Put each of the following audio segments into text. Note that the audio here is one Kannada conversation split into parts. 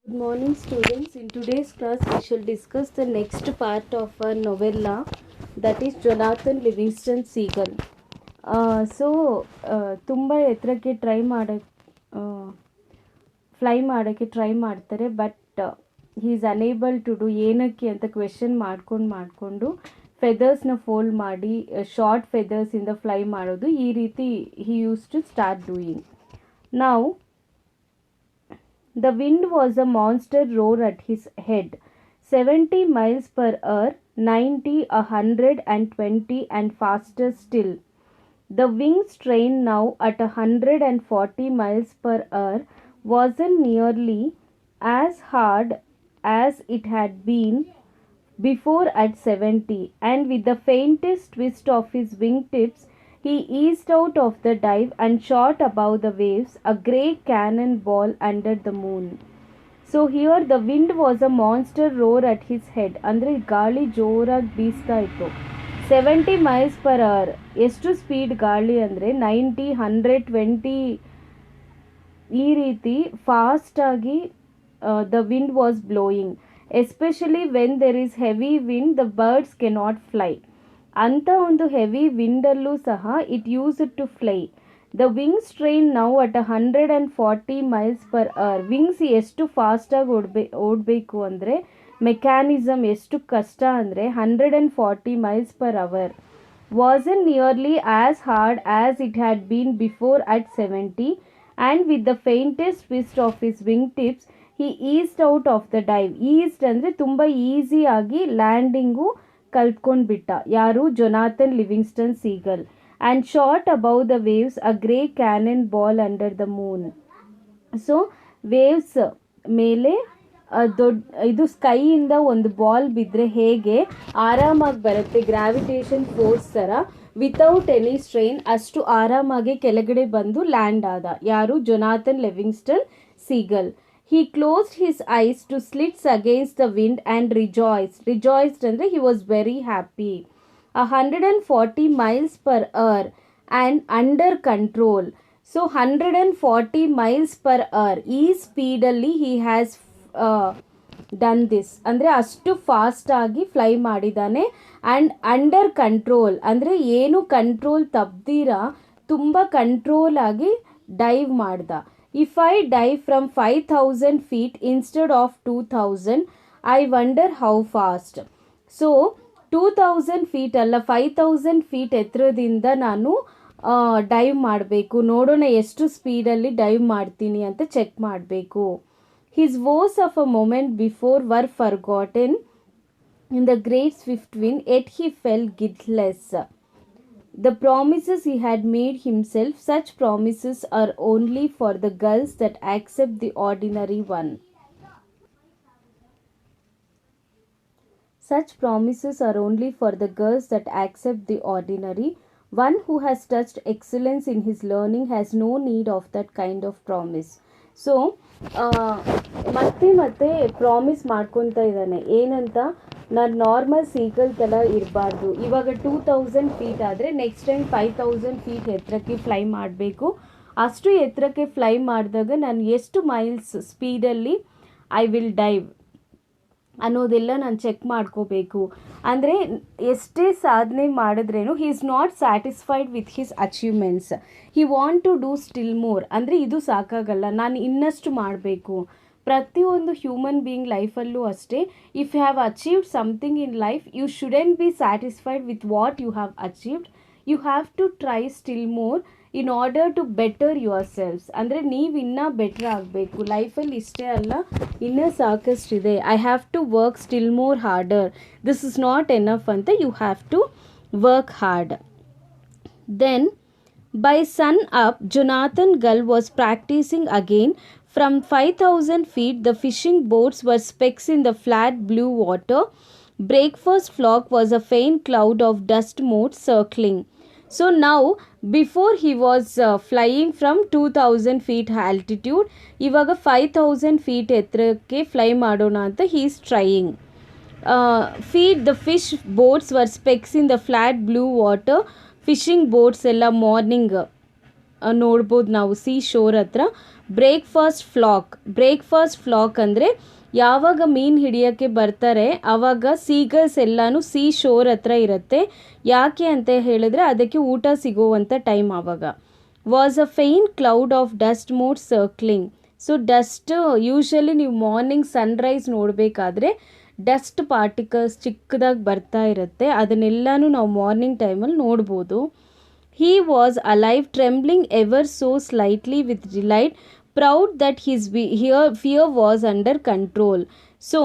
Good morning, students. In today's class, we shall discuss the next part of our novella, that is Jonathan Livingston Seagull. ತುಂಬ ಎತ್ತರಕ್ಕೆ ಫ್ಲೈ ಮಾಡೋಕ್ಕೆ ಟ್ರೈ ಮಾಡ್ತಾರೆ, but he is unable to do. ಏನಕ್ಕೆ ಅಂತ ಕ್ವೆಶನ್ ಮಾಡಿಕೊಂಡು ಫೆದರ್ಸ್ನ ಫೋಲ್ಡ್ ಮಾಡಿ ಶಾರ್ಟ್ ಫೆದರ್ಸಿಂದ ಫ್ಲೈ ಮಾಡೋದು, ಈ ರೀತಿ he use to start doing. ನಾವು The wind was a monster roar at his head, 70 miles per hour, 90, 120 and faster still. The wing strain now at 140 miles per hour wasn't nearly as hard as it had been before at 70, and with the faintest twist of his wingtips, he eased out of the dive and shot above the waves, a grey cannonball under the moon. So here the wind was a monster roar at his head. ಅಂದರೆ ಗಾಳಿ ಜೋರಾಗಿ ಬೀಸ್ತಾ ಇತ್ತು. 70 miles per hour. ಎಷ್ಟು ಸ್ಪೀಡ್ ಗಾಳಿ ಅಂದರೆ 90, 120 ಈ ರೀತಿ ಫಾಸ್ಟಾಗಿ the wind was blowing. Especially when there is heavy wind, the birds cannot fly. ಅಂಥ ಒಂದು ಹೆವಿ ವಿಂಡಲ್ಲೂ ಸಹ it use to fly. The wing strain now at 140 miles per hour. Wings ಎಷ್ಟು ಫಾಸ್ಟಾಗಿ ಓಡಬೇಕು ಅಂದರೆ, ಮೆಕ್ಯಾನಿಸಮ್ ಎಷ್ಟು ಕಷ್ಟ ಅಂದರೆ 140 miles per hour. Was nearly as hard as it had been before at 70, and with the faintest twist of his wing tips he eased out of the dive. Eased ಅಂದರೆ ತುಂಬ ಈಸಿಯಾಗಿ ಲ್ಯಾಂಡಿಂಗು ಕಲ್ತ್ಕೊಂಡ್ಬಿಟ್ಟ. ಯಾರು? Jonathan Livingston Seagull. And shot above the waves, a grey cannon ball under the moon. So waves ಮೇಲೆ ಇದು ಸ್ಕೈಯಿಂದ ಒಂದು ಬಾಲ್ ಬಿದ್ದರೆ ಹೇಗೆ ಆರಾಮಾಗಿ ಬರುತ್ತೆ, ಗ್ರಾವಿಟೇಷನ್ ಫೋರ್ಸ್ ಥರ, ವಿತೌಟ್ ಎನಿ ಸ್ಟ್ರೈನ್ ಅಷ್ಟು ಆರಾಮಾಗಿ ಕೆಳಗಡೆ ಬಂದು ಲ್ಯಾಂಡ್ ಆದ. ಯಾರು? Jonathan Livingston seagull. He closed his eyes to slits against the wind and rejoiced. Rejoiced ಅಂದರೆ he was very happy. 140 miles per hour and under control. So 140 miles per hour ಈ ಸ್ಪೀಡಲ್ಲಿ he has done this. ಅಂದರೆ ಅಷ್ಟು ಫಾಸ್ಟಾಗಿ ಫ್ಲೈ ಮಾಡಿದ್ದಾನೆ. ಆ್ಯಂಡ್ ಅಂಡರ್ ಕಂಟ್ರೋಲ್ ಅಂದರೆ ಏನು ಕಂಟ್ರೋಲ್ ತಪ್ಪದಿರ ತುಂಬ ಕಂಟ್ರೋಲ್ ಆಗಿ ಡೈವ್ ಮಾಡ್ದ. If I dive from 5,000 feet instead of 2,000, I wonder how fast. So 2,000 feet ಅಲ್ಲ, 5,000 feet ಎತ್ತರದಿಂದ ನಾನು ಡೈವ್ ಮಾಡಬೇಕು, ನೋಡೋಣ ಎಷ್ಟು ಸ್ಪೀಡಲ್ಲಿ ಡೈವ್ ಮಾಡ್ತೀನಿ ಅಂತ ಚೆಕ್ ಮಾಡಬೇಕು. His woes of a moment before were forgotten in the great swift wind, yet he felt guiltless. The promises he had made himself, such promises are only for the gulls that accept the ordinary one. Such promises are only for the girls that accept the ordinary. One who has touched excellence in his learning has no need of that kind of promise. So ಮತ್ತೆ ಪ್ರಾಮಿಸ್ ಮಾಡ್ಕೊತಾ ಇದ್ದಾನೆ. ಏನಂತ? ನಾನು ನಾರ್ಮಲ್ ಸೀಗಲ್ ಥರ ಇರಬಾರ್ದು. ಇವಾಗ 2,000 feet ಆದರೆ ನೆಕ್ಸ್ಟ್ ಟೈಮ್ 5,000 feet ಎತ್ತರಕ್ಕೆ ಫ್ಲೈ ಮಾಡಬೇಕು. ಅಷ್ಟು ಎತ್ತರಕ್ಕೆ ಫ್ಲೈ ಮಾಡಿದಾಗ ನಾನು ಎಷ್ಟು ಮೈಲ್ಸ್ ಸ್ಪೀಡಲ್ಲಿ ಐ ವಿಲ್ ಡೈವ್ ಅನ್ನೋದೆಲ್ಲ ನಾನು ಚೆಕ್ ಮಾಡ್ಕೋಬೇಕು. ಅಂದರೆ ಎಷ್ಟೇ ಸಾಧನೆ ಮಾಡಿದ್ರೇನು he is not satisfied with his achievements. He want to do still more. ಅಂದರೆ ಇದು ಸಾಕಾಗಲ್ಲ, ನಾನು ಇನ್ನಷ್ಟು ಮಾಡಬೇಕು. ಪ್ರತಿಯೊಂದು ಹ್ಯೂಮನ್ ಬೀಯಿಂಗ್ ಲೈಫಲ್ಲೂ ಅಷ್ಟೇ, if you have achieved something in life, you shouldn't be satisfied with what you have achieved. You have to try still more in order to better your selves. ಅಂದರೆ ನೀವು ಇನ್ನೂ ಬೆಟರ್ ಆಗಬೇಕು. ಲೈಫಲ್ಲಿ ಇಷ್ಟೇ ಅಲ್ಲ, ಇನ್ನೂ ಸಾಕಷ್ಟಿದೆ. I have to work still more harder, this is not enough ಅಂತ you have to work hard. Then by sun up, Jonathan Gull was practicing again. From 5,000 feet, the fishing boats were specks in the flat blue water. Breakfast flock was a faint cloud of dust motes circling. So now, before he was flying from 2,000 feet altitude, ಇವಾಗ 5,000 feet ಎತ್ತರಕ್ಕೆ ಫ್ಲೈ ಮಾಡೋಣ ಅಂತ he is trying. Feed the fish boats were specks in the flat blue water. Fishing boats ಎಲ್ಲ ಮಾರ್ನಿಂಗ್ ನೋಡ್ಬೋದು ನಾವು ಸಿ ಶೋರ್ ಹತ್ರ. ಬ್ರೇಕ್ಫಾಸ್ಟ್ ಫ್ಲಾಕ್ ಅಂದರೆ ಯಾವಾಗ ಮೀನು ಹಿಡಿಯೋಕ್ಕೆ ಬರ್ತಾರೆ ಆವಾಗ ಸೀಗಲ್ಸ್ ಎಲ್ಲನೂ ಸೀ ಶೋರ್ ಹತ್ರ ಇರುತ್ತೆ. ಯಾಕೆ ಅಂತ ಹೇಳಿದ್ರೆ ಅದಕ್ಕೆ ಊಟ ಸಿಗೋವಂಥ ಟೈಮ್ ಆವಾಗ. Was a fine cloud of dust mode circling. So dust usually ನೀವು ಮಾರ್ನಿಂಗ್ ಸನ್ರೈಸ್ ನೋಡಬೇಕಾದ್ರೆ ಡಸ್ಟ್ ಪಾರ್ಟಿಕಲ್ಸ್ ಚಿಕ್ಕದಾಗಿ ಬರ್ತಾ ಇರುತ್ತೆ, ಅದನ್ನೆಲ್ಲನೂ ನಾವು ಮಾರ್ನಿಂಗ್ ಟೈಮಲ್ಲಿ ನೋಡ್ಬೋದು. He was alive, trembling ever so slightly with delight, proud that his fear was under control. So,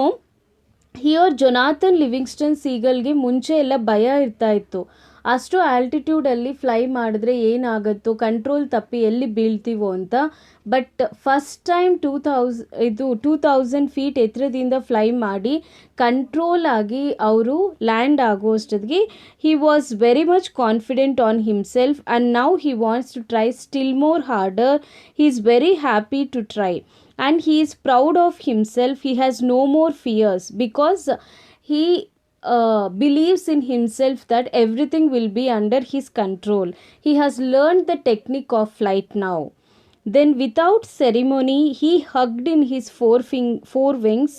here Jonathan Livingston ಸೀಗಲ್ಗೆ ಮುಂಚೆ ಎಲ್ಲ ಭಯ ಇರ್ತಾ ಇತ್ತು. ಅಷ್ಟು ಆಲ್ಟಿಟ್ಯೂಡಲ್ಲಿ ಫ್ಲೈ ಮಾಡಿದ್ರೆ ಏನಾಗುತ್ತೋ, ಕಂಟ್ರೋಲ್ ತಪ್ಪಿ ಎಲ್ಲಿ ಬೀಳ್ತೀವೋ ಅಂತ. ಬಟ್ ಫಸ್ಟ್ ಟೈಮ್ 2000 ಫೀಟ್ ಎತ್ತರದಿಂದ ಫ್ಲೈ ಮಾಡಿ ಕಂಟ್ರೋಲ್ ಆಗಿ ಅವರು ಲ್ಯಾಂಡ್ ಆಗೋ ಅಷ್ಟೊತ್ತಿಗೆ he was very much confident on himself and now he wants to try still more harder. He is very happy to try. And he is proud of himself. He has no more fears because he believes in himself that everything will be under his control. He has learned the technique of flight now. Then without ceremony he hugged in his four wings,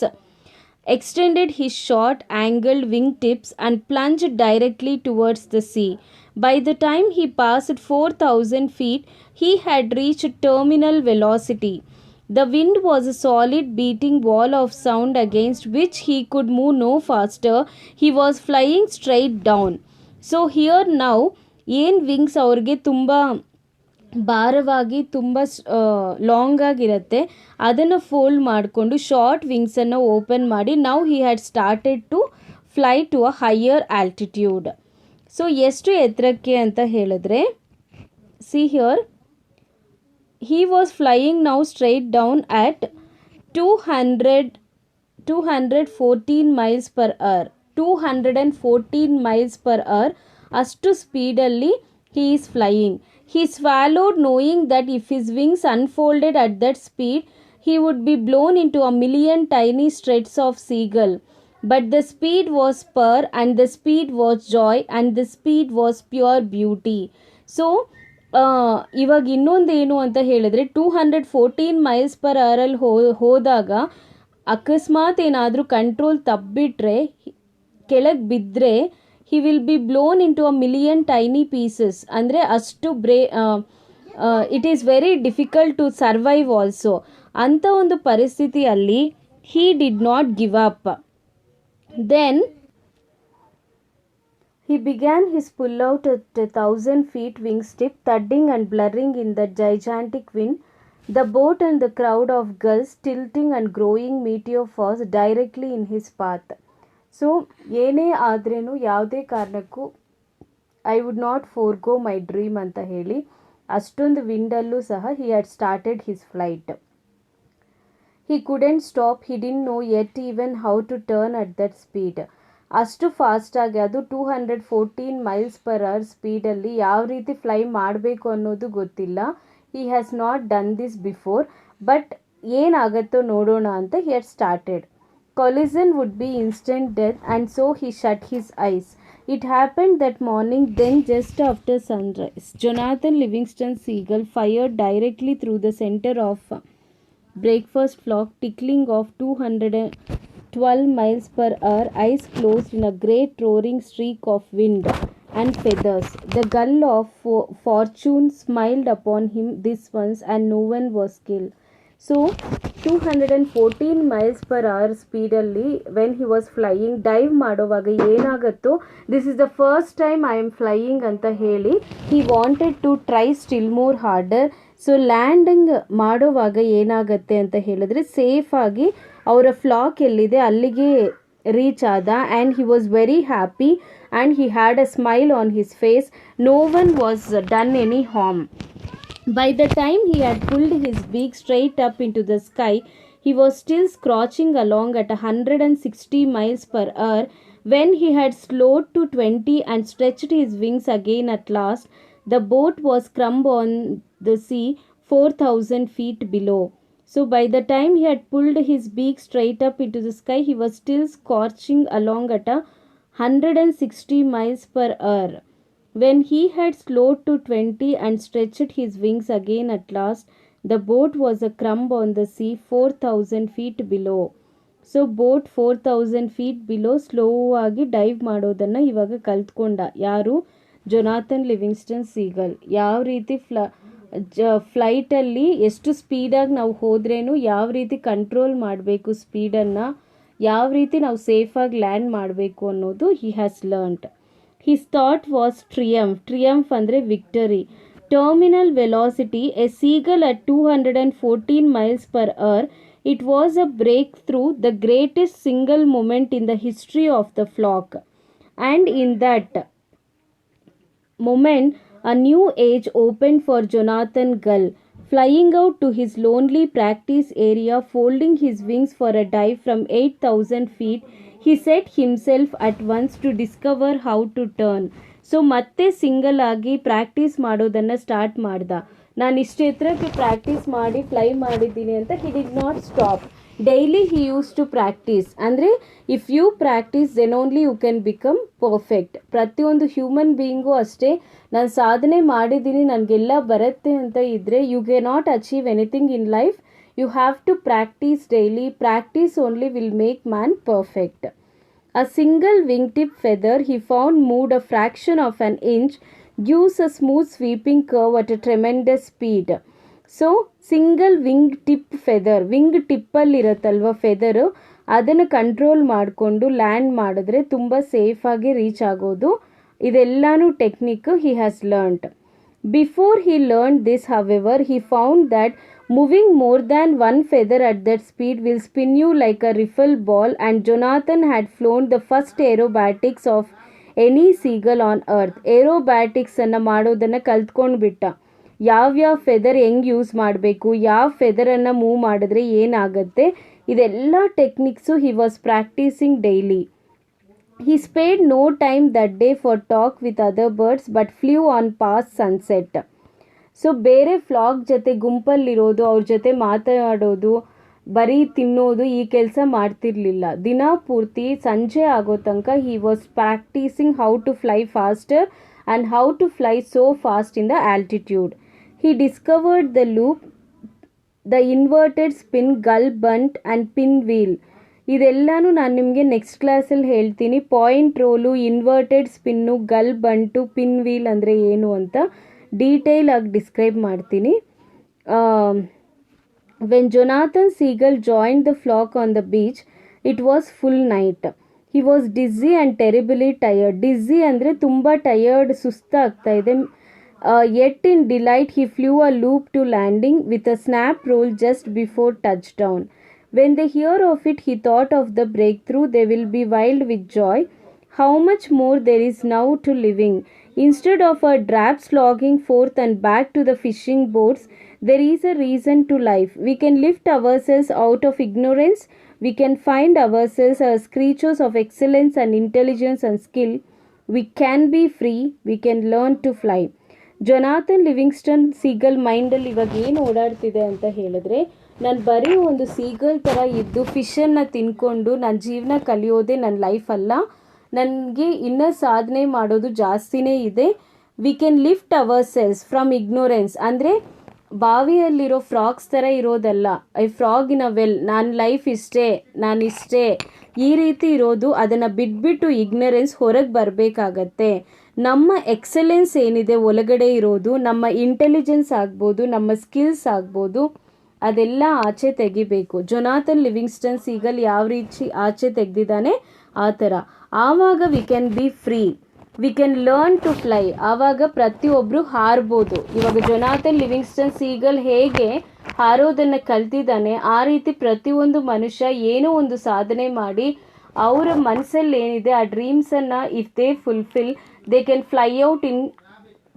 extended his short angled wingtips and plunged directly towards the sea. By the time he passed 4,000 feet he had reached terminal velocity. The wind was a solid beating wall of sound against which he could move no faster. He was flying straight down. So here now ಏನು ವಿಂಗ್ಸ್ ಅವ್ರಿಗೆ ತುಂಬ ಭಾರವಾಗಿ ತುಂಬ ಲಾಂಗ್ ಆಗಿರುತ್ತೆ, ಅದನ್ನು ಫೋಲ್ಡ್ ಮಾಡಿಕೊಂಡು ಶಾರ್ಟ್ ವಿಂಗ್ಸನ್ನು ಓಪನ್ ಮಾಡಿ ನಾವು he had started to fly to a higher altitude. So ಎಷ್ಟು ಎತ್ತರಕ್ಕೆ ಅಂತ ಹೇಳಿದ್ರೆ see here he was flying now straight down at 214 miles per hour. 214 miles per hour ಅಷ್ಟು ಸ್ಪೀಡಲ್ಲಿ he is flying. He swallowed knowing that if his wings unfolded at that speed he would be blown into a million tiny shreds of seagull. But the speed was spur and the speed was joy and the speed was pure beauty. So ಇವಾಗ ಇನ್ನೊಂದೇನು ಅಂತ ಹೇಳಿದ್ರೆ 214 ಮೈಲ್ಸ್ ಪರ್ ಅವರಲ್ಲಿ ಹೋದಾಗ ಅಕಸ್ಮಾತ್ ಏನಾದರೂ ಕಂಟ್ರೋಲ್ ತಪ್ಪಿಬಿಟ್ರೆ ಕೆಳಗೆ ಬಿದ್ದರೆ he will be blown into a million tiny pieces. ಅಂದರೆ ಅಷ್ಟು it is very difficult to survive also. ಅಂಥ ಒಂದು ಪರಿಸ್ಥಿತಿಯಲ್ಲಿ he did not give up. Then he began his pull-out at 1,000 feet wingtip, thudding and blurring in the gigantic wind. The boat and the crowd of gulls tilting and growing meteor-falls directly in his path. So, ಏನೇ ಆದ್ರೇನು ಯಾವುದೇ ಕಾರಣಕ್ಕೂ I would not forgo my dream ಅಂತ ಹೇಳಿ ಅಷ್ಟೊಂದು ವಿಂಡಲ್ಲೂ ಸಹ he had started his flight. He couldn't stop. He didn't know yet even how to turn at that speed. ಅಷ್ಟು ಫಾಸ್ಟಾಗಿ ಅದು 214 ಮೈಲ್ಸ್ ಪರ್ ಅವರ್ ಸ್ಪೀಡಲ್ಲಿ ಯಾವ ರೀತಿ ಫ್ಲೈ ಮಾಡಬೇಕು ಅನ್ನೋದು ಗೊತ್ತಿಲ್ಲ. He has not done this before. But ಏನಾಗತ್ತೋ ನೋಡೋಣ ಅಂತ he had started. Collision would be instant death and so he shut his eyes. It happened that morning. Then just after sunrise Jonathan Livingston Seagull fired directly through the center of breakfast flock, tickling off 212 miles per hour, eyes closed in a great roaring streak of wind and feathers. The gull of fortune smiled upon him this once and no one was killed. So 214 miles per hour ಸ್ಪೀಡಲ್ಲಿ when he was flying dive ಮಾಡೋವಾಗ ಏನಾಗುತ್ತೋ this is the first time I am flying ಅಂತ ಹೇಳಿ he wanted to try still more harder. So landing ಮಾಡೋವಾಗ ಏನಾಗುತ್ತೆ ಅಂತ ಹೇಳಿದ್ರೆ ಸೇಫಾಗಿ ಅವರ ಫ್ಲಾಕ್ ಎಲ್ಲಿದೆ ಅಲ್ಲಿಗೆ ರೀಚ್ ಆದ. And he was very happy and he had a smile on his face. No one was done any harm. By the time he had pulled his beak straight up into the sky, he was still scratching along at 160 miles per hour. When he had slowed to 20 and stretched his wings again at last, the boat was crumb on the sea 4,000 feet below. So by the time he had pulled his beak straight up into the sky, he was still scorching along at 160 miles per hour. When he had slowed to 20 and stretched his wings again at last, The boat was a crumb on the sea 4,000 feet below. So boat 4,000 feet below slow ಆಗಿ ಡೈವ್ ಮಾಡೋದನ್ನು ಇವಾಗ ಕಲ್ತ್ಕೊಂಡ. ಯಾರು? Jonathan Livingston seagull. ಯಾವ ರೀತಿ ಫ್ಲೈಟಲ್ಲಿ ಎಷ್ಟು ಸ್ಪೀಡಾಗಿ ನಾವು ಹೋದ್ರೇನು ಯಾವ ರೀತಿ ಕಂಟ್ರೋಲ್ ಮಾಡಬೇಕು ಸ್ಪೀಡನ್ನು, ಯಾವ ರೀತಿ ನಾವು ಸೇಫಾಗಿ ಲ್ಯಾಂಡ್ ಮಾಡಬೇಕು ಅನ್ನೋದು he has learned. His thought was triumph ಅಂದರೆ victory. Terminal velocity a seagull at 214 miles per hour. It was a breakthrough, the greatest single moment in the history of the flock. And in that moment, a new age opened for Jonathan Gull. Flying out to his lonely practice area, folding his wings for a dive from 8,000 feet, he set himself at once to discover how to turn. So ಮತ್ತೆ ಸಿಂಗಲ್ ಆಗಿ ಪ್ರಾಕ್ಟೀಸ್ ಮಾಡೋದನ್ನು ಸ್ಟಾರ್ಟ್ ಮಾಡ್ದ. ನಾನು ಇಷ್ಟು ಎತ್ತರಕ್ಕೆ ಪ್ರಾಕ್ಟೀಸ್ ಮಾಡಿ ಫ್ಲೈ ಮಾಡಿದ್ದೀನಿ ಅಂತ he did not stop. Daily he use to practice. ಅಂದರೆ if you practice then only you can become perfect. ಪ್ರತಿಯೊಂದು ಹ್ಯೂಮನ್ ಬೀಯಿಂಗು ಅಷ್ಟೇ, ನಾನು ಸಾಧನೆ ಮಾಡಿದ್ದೀನಿ ನನಗೆಲ್ಲ ಬರುತ್ತೆ ಅಂತ ಇದ್ದರೆ you can not achieve anything in life. You have to practice daily. Practice only will make man perfect. A single wingtip feather he found moved a fraction of an inch gives a smooth sweeping curve at a tremendous speed. So single wing tip feather, wing ಟಿಪ್ಪಲ್ಲಿರುತ್ತಲ್ವ ಫೆದರು, ಅದನ್ನು ಕಂಟ್ರೋಲ್ ಮಾಡಿಕೊಂಡು ಲ್ಯಾಂಡ್ ಮಾಡಿದ್ರೆ ತುಂಬ ಸೇಫಾಗಿ ರೀಚ್ ಆಗೋದು. ಇದೆಲ್ಲನೂ technique he has learned. Before he learned this, however, he found that moving more than one feather at that speed will spin you like a riffle ball, and Jonathan had flown the first aerobatics of any seagull on earth. Aerobatics ಅನ್ನು ಮಾಡೋದನ್ನು ಕಲ್ತ್ಕೊಂಡು ಬಿಟ್ಟ. ಯಾವ್ಯಾವ ಫೆದರ್ ಹೆಂಗೆ ಯೂಸ್ ಮಾಡಬೇಕು, ಯಾವ ಫೆದರನ್ನು ಮೂವ್ ಮಾಡಿದ್ರೆ ಏನಾಗುತ್ತೆ, ಇದೆಲ್ಲ techniques he was practising daily. He spared no time that day for talk with other birds but flew on past sunset. So ಬೇರೆ ಫ್ಲಾಕ್ ಜೊತೆ ಗುಂಪಲ್ಲಿರೋದು, ಅವ್ರ ಜೊತೆ ಮಾತಾಡೋದು, ಬರೀ ತಿನ್ನೋದು ಈ ಕೆಲಸ ಮಾಡ್ತಿರ್ಲಿಲ್ಲ. ದಿನ ಪೂರ್ತಿ ಸಂಜೆ ಆಗೋ ತನಕ he was practicing how to fly faster and how to fly so fast in the altitude. He discovered the loop, the inverted spin, gull bunt and pin wheel. ಇದೆಲ್ಲನೂ ನಾನು ನಿಮಗೆ ನೆಕ್ಸ್ಟ್ ಕ್ಲಾಸಲ್ಲಿ ಹೇಳ್ತೀನಿ. Point roll, inverted spin, gull bunt, pin wheel ಅಂದರೆ ಏನು ಅಂತ ಡೀಟೇಲ್ ಆಗಿ ಡಿಸ್ಕ್ರೈಬ್ ಮಾಡ್ತೀನಿ. When Jonathan seagull joined the flock on the beach it was full night. He was dizzy and terribly tired. Dizzy ಅಂದರೆ ತುಂಬ ಟಯರ್ಡ್, ಸುಸ್ತಾಗ್ತಾ ಇದೆ. Yet in delight he flew a loop to landing with a snap roll just before touch down. When they hear of it, he thought of the breakthrough. They will be wild with joy. How much more there is now to living. Instead of a drab slogging forth and back to the fishing boats, there is a reason to life. We can lift ourselves out of ignorance. We can find ourselves as creatures of excellence and intelligence and skill. We can be free. We can learn to fly. Jonathan Livingston seagull ಮೈಂಡಲ್ಲಿ ಇವಾಗ ಏನು ಓಡಾಡ್ತಿದೆ ಅಂತ ಹೇಳಿದ್ರೆ, ನಾನು ಬರೀ ಒಂದು ಸೀಗಲ್ ಥರ ಇದ್ದು ಫಿಶನ್ನು ತಿನ್ಕೊಂಡು ನನ್ನ ಜೀವನ ಕಲಿಯೋದೇ ನನ್ನ ಲೈಫ್ ಅಲ್ಲ, ನನಗೆ ಇನ್ನೂ ಸಾಧನೆ ಮಾಡೋದು ಜಾಸ್ತಿನೇ ಇದೆ. We can lift ourselves from ignorance. ಅಂದರೆ ಬಾವಿಯಲ್ಲಿರೋ ಫ್ರಾಗ್ಸ್ ಥರ ಇರೋದಲ್ಲ, I frog in a well, ನನ್ನ ಲೈಫ್ ಇಷ್ಟೇ, ನಾನಿಷ್ಟೇ, ಈ ರೀತಿ ಇರೋದು. ಅದನ್ನು ಬಿಟ್ಬಿಟ್ಟು ಇಗ್ನರೆನ್ಸ್ ಹೊರಗೆ ಬರಬೇಕಾಗತ್ತೆ. ನಮ್ಮ ಎಕ್ಸಲೆನ್ಸ್ ಏನಿದೆ ಒಳಗಡೆ ಇರೋದು, ನಮ್ಮ ಇಂಟೆಲಿಜೆನ್ಸ್ ಆಗ್ಬೋದು, ನಮ್ಮ ಸ್ಕಿಲ್ಸ್ ಆಗ್ಬೋದು, ಅದೆಲ್ಲ ಆಚೆ ತೆಗಿಬೇಕು. ಜೊನಾಥನ್ ಲಿವಿಂಗ್ಸ್ಟನ್ ಸೀಗಲ್ ಯಾವ ರೀತಿ ಆಚೆ ತೆಗೆದಿದ್ದಾನೆ ಆ ಥರ. ಆವಾಗ we can be free, we can learn to fly. ಆವಾಗ ಪ್ರತಿಯೊಬ್ಬರು ಹಾರ್ಬೋದು. ಇವಾಗ ಜೊನಾಥನ್ ಲಿವಿಂಗ್ಸ್ಟನ್ ಸೀಗಲ್ ಹೇಗೆ ಹಾರೋದನ್ನು ಕಲ್ತಿದ್ದಾನೆ, ಆ ರೀತಿ ಪ್ರತಿಯೊಂದು ಮನುಷ್ಯ ಏನೋ ಒಂದು ಸಾಧನೆ ಮಾಡಿ ಅವರ ಮನಸ್ಸಲ್ಲಿ ಏನಿದೆ ಆ ಡ್ರೀಮ್ಸನ್ನು if they fulfil they can fly out in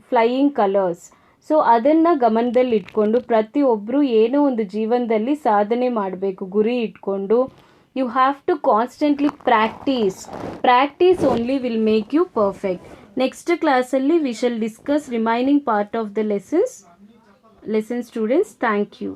flying colours. So ಅದನ್ನು ಗಮನದಲ್ಲಿ ಇಟ್ಕೊಂಡು ಪ್ರತಿಯೊಬ್ಬರು ಏನೋ ಒಂದು ಜೀವನದಲ್ಲಿ ಸಾಧನೆ ಮಾಡಬೇಕು ಗುರಿ ಇಟ್ಕೊಂಡು. You have to constantly practice only will make you perfect. Next ಕ್ಲಾಸಲ್ಲಿ we shall discuss remaining part of the lesson students. Thank you.